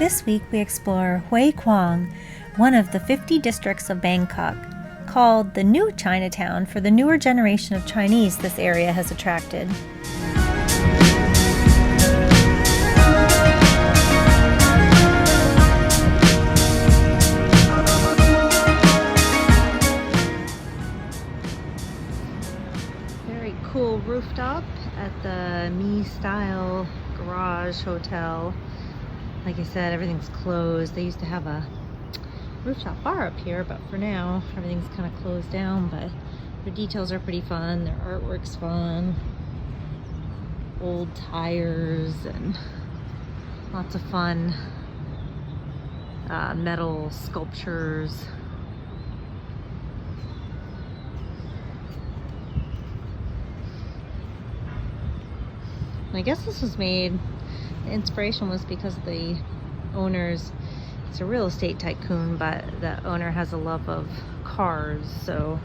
This week we explore Hue Quang, one of the 50 districts of Bangkok, called the New Chinatown for the newer generation of Chinese this area has attracted. Very cool rooftop at the MeStyle Garage Hotel. Like I said, everything's closed. They used to have a rooftop bar up here, but for now everything's kind of closed down. But their details are pretty fun, their artwork's fun, old tires and lots of fun metal sculptures. I guess this was made, the inspiration was because the owners, it's a real estate tycoon, but the owner has a love of cars, so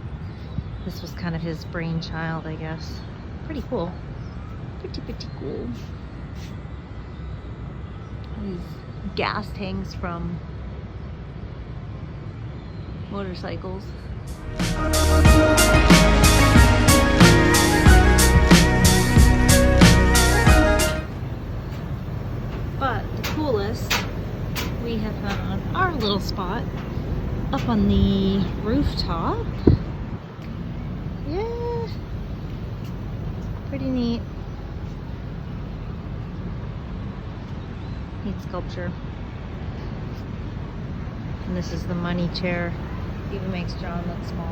this was kind of his brainchild, I guess. Pretty cool. Pretty cool. These gas tanks from motorcycles. But the coolest we have found our little spot up on the rooftop. Yeah, pretty neat. Neat sculpture. And this is the money chair. Even makes John look small.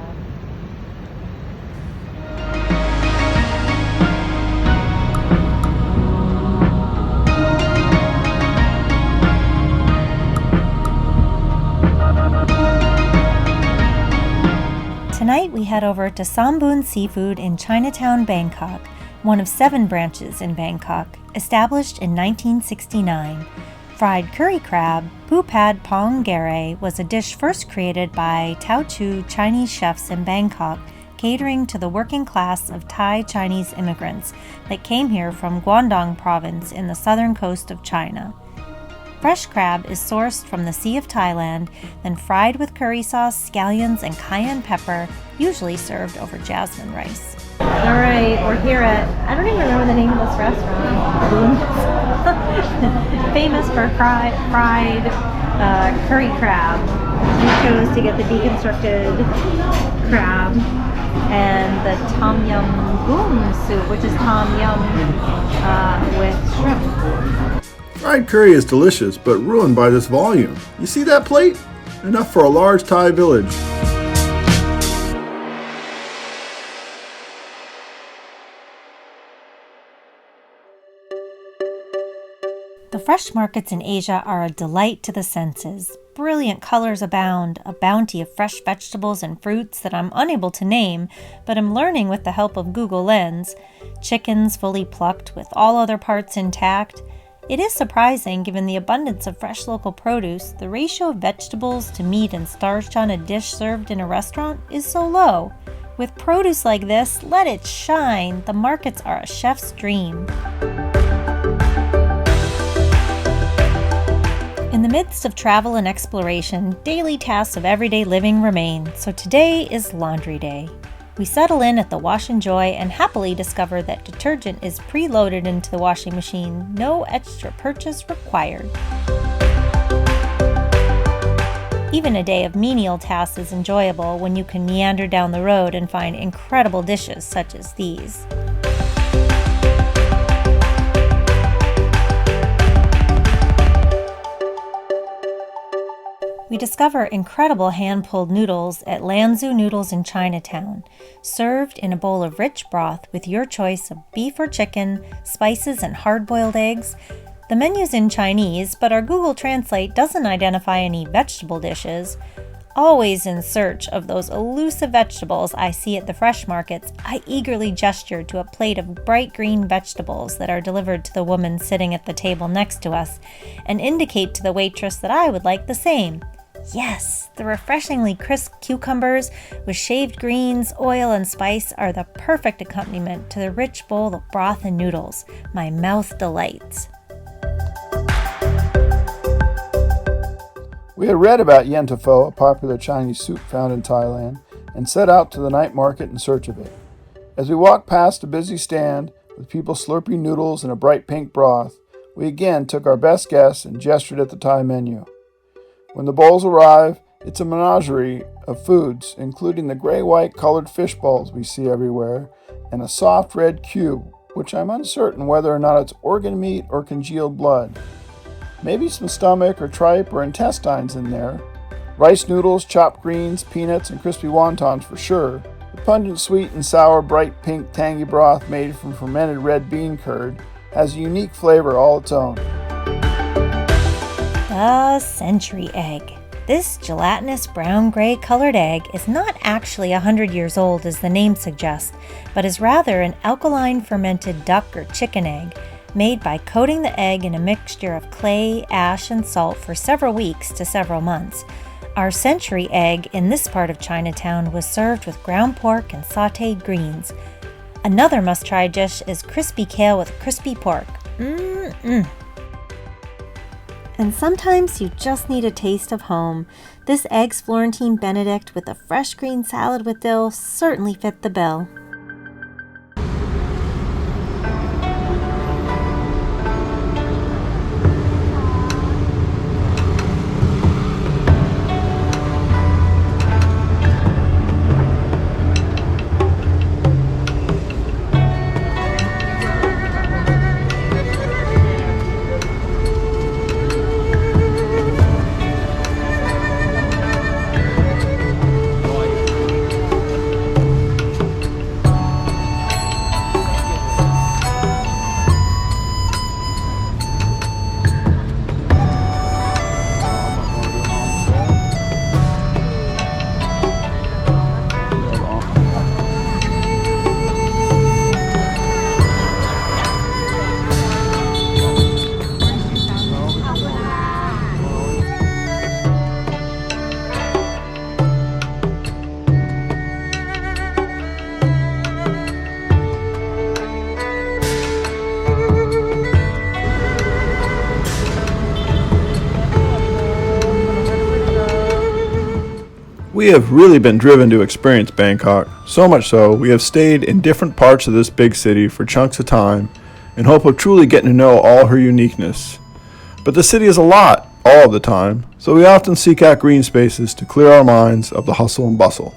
Tonight we head over to Somboon Seafood in Chinatown, Bangkok, one of 7 branches in Bangkok, established in 1969. Fried curry crab, pu pad pong gare, was a dish first created by Teochew Chinese chefs in Bangkok, catering to the working class of Thai Chinese immigrants that came here from Guangdong Province in the southern coast of China. Fresh crab is sourced from the Sea of Thailand, then fried with curry sauce, scallions, and cayenne pepper, usually served over jasmine rice. Alright, we're here at, I don't even remember the name of this restaurant, Goon. Famous for fried curry crab. We chose to get the deconstructed crab and the tom yum goon soup, which is tom yum with shrimp. Fried curry is delicious, but ruined by this volume. You see that plate? Enough for a large Thai village. The fresh markets in Asia are a delight to the senses. Brilliant colors abound, a bounty of fresh vegetables and fruits that I'm unable to name, but am learning with the help of Google Lens. Chickens fully plucked with all other parts intact. It is surprising, given the abundance of fresh local produce, the ratio of vegetables to meat and starch on a dish served in a restaurant is so low. With produce like this, let it shine. The markets are a chef's dream. In the midst of travel and exploration, daily tasks of everyday living remain, so today is laundry day. We settle in at the Wash and Joy and happily discover that detergent is preloaded into the washing machine, no extra purchase required. Even a day of menial tasks is enjoyable when you can meander down the road and find incredible dishes such as these. We discover incredible hand-pulled noodles at Lanzhou Noodles in Chinatown, served in a bowl of rich broth with your choice of beef or chicken, spices, and hard-boiled eggs. The menu's in Chinese, but our Google Translate doesn't identify any vegetable dishes. Always in search of those elusive vegetables I see at the fresh markets, I eagerly gesture to a plate of bright green vegetables that are delivered to the woman sitting at the table next to us, and indicate to the waitress that I would like the same. Yes, the refreshingly crisp cucumbers with shaved greens, oil, and spice are the perfect accompaniment to the rich bowl of broth and noodles. My mouth delights. We had read about yen pho, a popular Chinese soup found in Thailand, and set out to the night market in search of it. As we walked past a busy stand with people slurping noodles in a bright pink broth, we again took our best guess and gestured at the Thai menu. When the bowls arrive, it's a menagerie of foods, including the gray-white colored fish balls we see everywhere, and a soft red cube, which I'm uncertain whether or not it's organ meat or congealed blood. Maybe some stomach or tripe or intestines in there. Rice noodles, chopped greens, peanuts, and crispy wontons for sure. The pungent sweet and sour bright pink tangy broth made from fermented red bean curd has a unique flavor all its own. The century egg. This gelatinous brown-gray colored egg is not actually 100 years old as the name suggests, but is rather an alkaline fermented duck or chicken egg made by coating the egg in a mixture of clay, ash, and salt for several weeks to several months. Our century egg in this part of Chinatown was served with ground pork and sautéed greens. Another must-try dish is crispy kale with crispy pork. And sometimes you just need a taste of home. This Eggs Florentine Benedict with a fresh green salad with dill certainly fit the bill. We have really been driven to experience Bangkok, so much so we have stayed in different parts of this big city for chunks of time in hope of truly getting to know all her uniqueness. But the city is a lot, all of the time, so we often seek out green spaces to clear our minds of the hustle and bustle.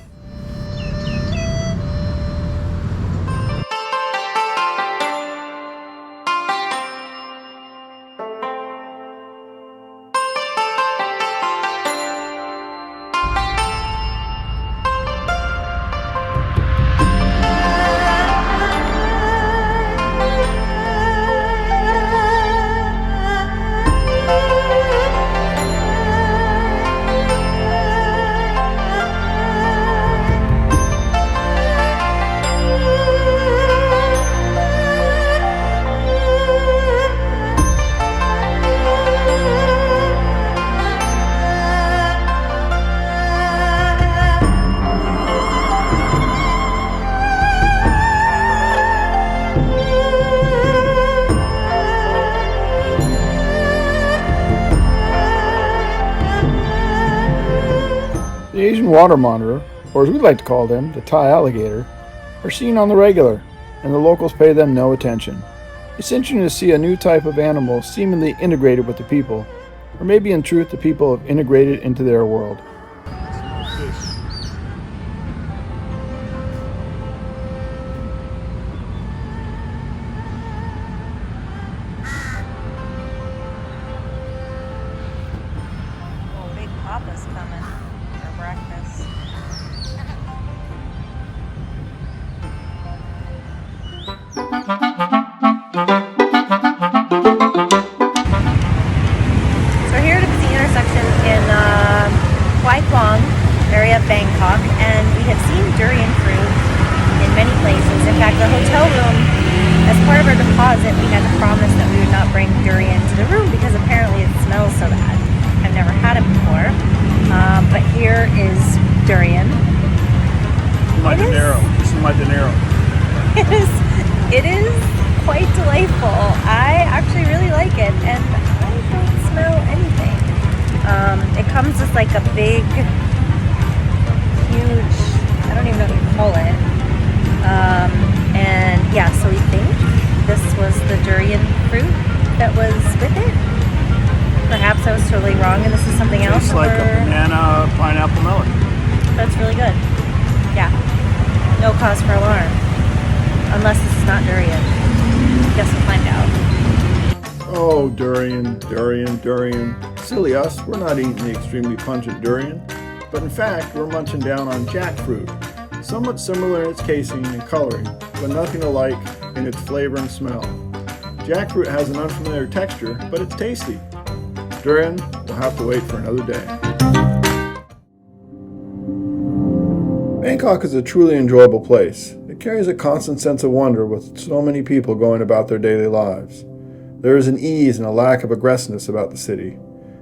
The Asian water monitor, or as we like to call them, the Thai alligator, are seen on the regular, and the locals pay them no attention. It's interesting to see a new type of animal seemingly integrated with the people, or maybe in truth the people have integrated into their world. Oh, Big Papa's coming for breakfast. So we're here at the intersection in Guangdong area of Bangkok, and we have seen durian fruit in many places. In fact, the hotel room, as part of our deposit, we had to promise that we would not bring durian to the room because apparently it smells so bad. I've never had it before, but here is durian. My dinero. This is my dinero. It is quite delightful. I actually really like it, and I don't smell anything. It comes as like a big, huge, I don't even know what you call it. And yeah, so we think this was the durian fruit that was with it. Perhaps I was totally wrong and this is something else. Tastes like a banana pineapple melon. That's really good. Yeah. No cause for alarm. Unless this is not durian. Guess we'll find out. Oh, durian, durian, durian. Silly us, we're not eating the extremely pungent durian. But in fact, we're munching down on jackfruit. Somewhat similar in its casing and coloring, but nothing alike in its flavor and smell. Jackfruit has an unfamiliar texture, but it's tasty. Durian will have to wait for another day. Bangkok is a truly enjoyable place. It carries a constant sense of wonder with so many people going about their daily lives. There is an ease and a lack of aggressiveness about the city.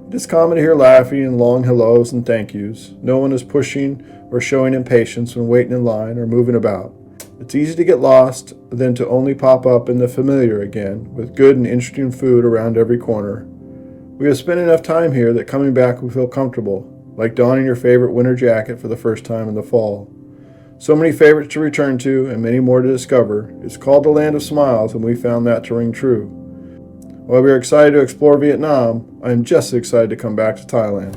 It is common to hear laughing and long hellos and thank yous. No one is pushing or showing impatience when waiting in line or moving about. It's easy to get lost, then to only pop up in the familiar again, with good and interesting food around every corner. We have spent enough time here that coming back we feel comfortable, like donning your favorite winter jacket for the first time in the fall. So many favorites to return to and many more to discover. It's called the Land of Smiles, and we found that to ring true. While we are excited to explore Vietnam, I am just as excited to come back to Thailand.